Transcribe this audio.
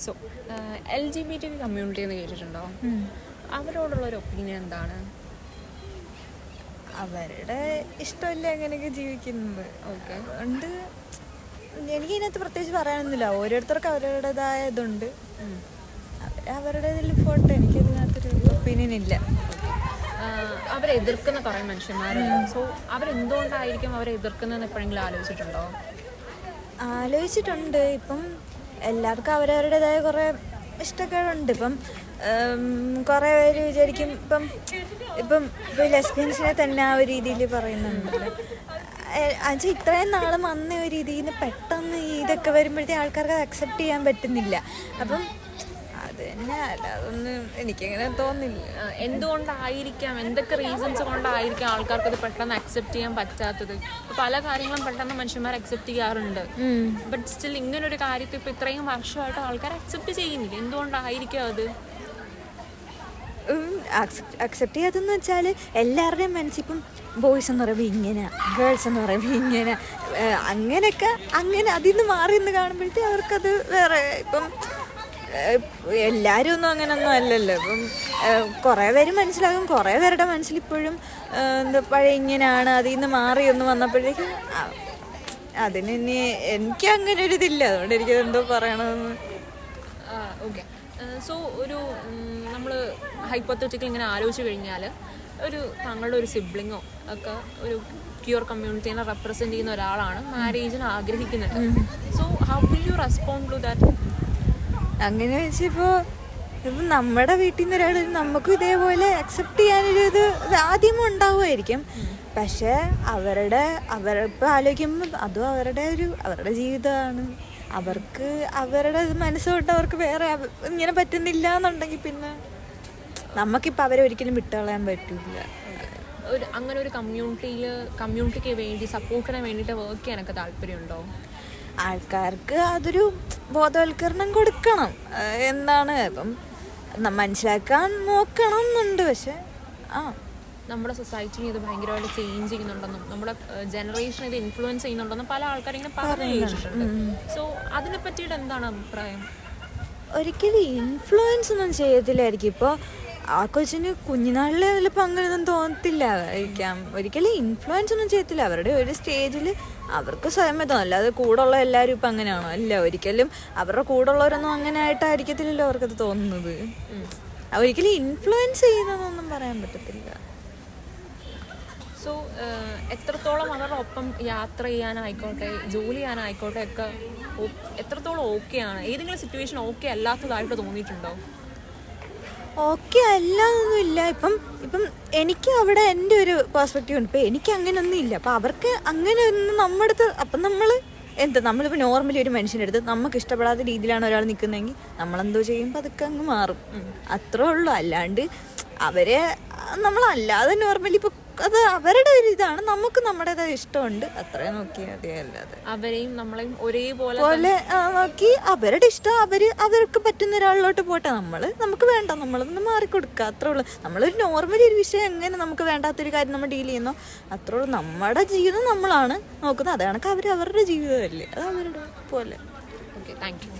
So LGBT community എന്ന് കേട്ടിട്ടുണ്ടോ? അവരോടുള്ളൊരു opinion എന്താണ്? അവരുടെ ഇഷ്ടമല്ല അങ്ങനെയൊക്കെ ജീവിക്കുന്നത്. ഓക്കെ, അതുകൊണ്ട് എനിക്കതിനകത്ത് പ്രത്യേകിച്ച് പറയാനൊന്നുമില്ല. ഓരോരുത്തർക്കും അവരുടേതായ ഇതുണ്ട്. അവരുടെ ഇതിൽ പോട്ടെ, എനിക്കതിനകത്തൊരു ഒപ്പീനിയൻ ഇല്ല. അവരെ എതിർക്കുന്ന കുറേ മനുഷ്യന്മാരുണ്ട്. സോ അവരെന്തുകൊണ്ടായിരിക്കും അവരെ എതിർക്കുന്നതെന്ന് എപ്പോഴെങ്കിലും ആലോചിച്ചിട്ടുണ്ടോ? ആലോചിച്ചിട്ടുണ്ട്. ഇപ്പം എല്ലാവർക്കും അവരവരുടേതായ കുറേ ഇഷ്ടക്കേടുണ്ട്. ഇപ്പം കുറേ പേര് വിചാരിക്കും ഇപ്പം ഇപ്പം ഇപ്പോൾ ലെസ്ബിയൻസിനെ തന്നെ ആ ഒരു രീതിയിൽ പറയുന്നുണ്ടല്ലോ. അത് ഇത്രയും നാളും വന്ന ഒരു രീതിയിൽ നിന്ന് പെട്ടെന്ന് ഇതൊക്കെ വരുമ്പോഴത്തേ ആൾക്കാർക്ക് അത് അക്സെപ്റ്റ് ചെയ്യാൻ പറ്റുന്നില്ല. അപ്പം അത് തന്നെ, അതൊന്നും എനിക്കങ്ങനെ തോന്നില്ല. എന്തുകൊണ്ടായിരിക്കാം, എന്തൊക്കെ റീസൺസ് കൊണ്ടായിരിക്കാം ആൾക്കാർക്ക് അത് പെട്ടെന്ന് അക്സെപ്റ്റ് ചെയ്യാൻ പറ്റാത്തത്? പല കാര്യങ്ങളും പെട്ടെന്ന് മനുഷ്യന്മാർ അക്സെപ്റ്റ് ചെയ്യാറുണ്ട്. ബട്ട് സ്റ്റിൽ ഇങ്ങനൊരു കാര്യത്തിൽ ഇപ്പം ഇത്രയും വർഷമായിട്ട് ആൾക്കാർ അക്സെപ്റ്റ് ചെയ്യുന്നില്ല. എന്തുകൊണ്ടായിരിക്കും അത് അക്സെപ്റ്റ് ചെയ്യാതെന്ന് വെച്ചാൽ എല്ലാവരുടെയും മനസ്സിപ്പം ബോയ്സ് എന്ന് പറയുമ്പോൾ ഇങ്ങനെ, ഗേൾസ് എന്ന് പറയുമ്പോൾ ഇങ്ങനെ, അങ്ങനെയൊക്കെ അങ്ങനെ അതിൽ നിന്ന് മാറി നിന്ന് കാണുമ്പോഴത്തേ അവർക്കത് വേറെ. ഇപ്പം എല്ലാവരും ഒന്നും അങ്ങനൊന്നും അല്ലല്ലോ. ഇപ്പം കുറേ പേര് മനസ്സിലാകും, കുറേ പേരുടെ മനസ്സിലിപ്പോഴും എന്താ പഴയ ഇങ്ങനെയാണ്, അതിൽ നിന്ന് മാറി ഒന്ന് വന്നപ്പോഴേക്കും അതിന് ഇനി എനിക്ക് അങ്ങനെ ഒരു ഇതില്ല. അതുകൊണ്ട് എനിക്കത് എന്തോ പറയണമെന്ന്. ഓക്കെ, സോ ഒരു നമ്മൾ ഹൈപ്പോത്തറ്റിക്കൽ ഇങ്ങനെ ആലോചിച്ച് കഴിഞ്ഞാൽ താങ്കളുടെ ഒരു സിബ്ലിങ്ങോ ഒക്കെ ഒരു ക്യൂർ കമ്മ്യൂണിറ്റീനെ റെപ്രസെൻറ്റ് ചെയ്യുന്ന ഒരാളാണ് മാരേജിന് ആഗ്രഹിക്കുന്നത്. So how will you respond to that? അങ്ങനെ വെച്ചിപ്പോൾ ഇപ്പം നമ്മുടെ വീട്ടിൽ നിന്ന് ഒരാൾ നമുക്കും ഇതേപോലെ അക്സെപ്റ്റ് ചെയ്യാനൊരു ഇത് ആദ്യമേ ഉണ്ടാവുമായിരിക്കും. പക്ഷേ അവരിപ്പോൾ ആലോചിക്കുമ്പോൾ അതും അവരുടെ ജീവിതമാണ്. അവർക്ക് അവരുടെ മനസ്സുകൊണ്ട് അവർക്ക് വേറെ ഇങ്ങനെ പറ്റുന്നില്ല എന്നുണ്ടെങ്കിൽ പിന്നെ നമുക്കിപ്പോൾ അവരെ ഒരിക്കലും വിട്ടുകളയാൻ പറ്റില്ല. അങ്ങനെ ഒരു കമ്മ്യൂണിറ്റിക്ക് വേണ്ടി സപ്പോർട്ടിന് വേണ്ടിയിട്ട് വർക്ക് ചെയ്യാനൊക്കെ താല്പര്യമുണ്ടോ? ആൾക്കാർക്ക് അതൊരു ബോധവൽക്കരണം കൊടുക്കണം. എന്താണ് ഇപ്പം മനസ്സിലാക്കാൻ നോക്കണം എന്നുണ്ട്. പക്ഷെ നമ്മുടെ സൊസൈറ്റിനെ ഇത് ഭയങ്കരമായിട്ട് ചേഞ്ച് ചെയ്യുന്നുണ്ടെന്നും നമ്മുടെ ജനറേഷൻ ഇത് ഇൻഫ്ലുവൻസ് ചെയ്യുന്നുണ്ടെന്നും പല ആൾക്കാരും ഇങ്ങനെ പറഞ്ഞു. സോ അതിനെ പറ്റിയിട്ട് എന്താണ് അഭിപ്രായം? ഒരിക്കലും ഇൻഫ്ലുവൻസ് ഒന്നും ചെയ്യത്തില്ലായിരിക്കും. ഇപ്പോൾ ആ കൊച്ചിന് കുഞ്ഞുനാളിൽ ചിലപ്പോൾ അങ്ങനെയൊന്നും തോന്നത്തില്ല ആയിരിക്കാം. ഒരിക്കലും ഇൻഫ്ലുവൻസ് ഒന്നും ചെയ്യത്തില്ല. അവരുടെ ഒരു സ്റ്റേജിൽ അവർക്ക് സ്വയം തോന്നും. അല്ലാതെ കൂടെ ഉള്ള എല്ലാവരും ഇപ്പം അങ്ങനെയാണോ? അല്ല, ഒരിക്കലും അവരുടെ കൂടെ ഉള്ളവരൊന്നും അങ്ങനെ ആയിട്ടായിരിക്കത്തില്ലല്ലോ അവർക്കത് തോന്നുന്നത്. ഒരിക്കലും ഇൻഫ്ലുവൻസ് ചെയ്യുന്നതൊന്നും പറയാൻ പറ്റത്തില്ല. സോ എത്രത്തോളം അവരുടെ ഒപ്പം യാത്ര ചെയ്യാനായിക്കോട്ടെ, ജോലി ചെയ്യാനായിക്കോട്ടെ ഒക്കെ എത്രത്തോളം ഓക്കെയാണ്? ഏതെങ്കിലും സിറ്റുവേഷൻ ഓക്കെ അല്ലാത്തതായിട്ട് തോന്നിയിട്ടുണ്ടോ? ഓക്കെ അല്ലാതൊന്നുമില്ല. ഇപ്പം എനിക്ക് അവിടെ എൻ്റെ ഒരു പെർസ്പെക്റ്റീവ് ഉണ്ട്. ഇപ്പം എനിക്ക് അങ്ങനെയൊന്നും ഇല്ല. അപ്പം അവർക്ക് അങ്ങനെ ഒന്നും നമ്മുടെ അടുത്ത് അപ്പം നമ്മളിപ്പോൾ നോർമലി ഒരു മനുഷ്യൻ്റെ അടുത്ത് നമുക്ക് ഇഷ്ടപ്പെടാത്ത രീതിയിലാണ് ഒരാൾ നിൽക്കുന്നതെങ്കിൽ നമ്മളെന്തോ ചെയ്യുമ്പോൾ അതൊക്കെ അങ്ങ് മാറും. അത്രേ ഉള്ളൂ. അല്ലാണ്ട് അവരെ നമ്മളല്ലാതെ നോർമലി ഇപ്പോൾ അത് അവരുടെ ഒരു ഇതാണ്, നമുക്ക് നമ്മുടേതായ ഇഷ്ടമുണ്ട്, അത്രയും നോക്കിയാൽ മതി. അല്ലാതെ അവരെയും നമ്മളെയും ഒരേപോലെ നോക്കി അവരുടെ ഇഷ്ടം അവർക്ക് പറ്റുന്ന ഒരാളിലോട്ട് പോട്ടെ. നമുക്ക് വേണ്ട, നമ്മളൊന്ന് മാറിക്കൊടുക്കുക, അത്രേ ഉള്ളൂ. നമ്മളൊരു നോർമലി ഒരു വിഷയം എങ്ങനെ നമുക്ക് വേണ്ടാത്തൊരു കാര്യം നമ്മൾ ഡീൽ ചെയ്യുന്നോ അത്രേ ഉള്ളൂ. നമ്മുടെ ജീവിതം നമ്മളാണ് നോക്കുന്നത്. അത് കണക്ക് അവരുടെ ജീവിതമല്ലേ, അത് അവരുടെ പോലെ. Okay, thank you.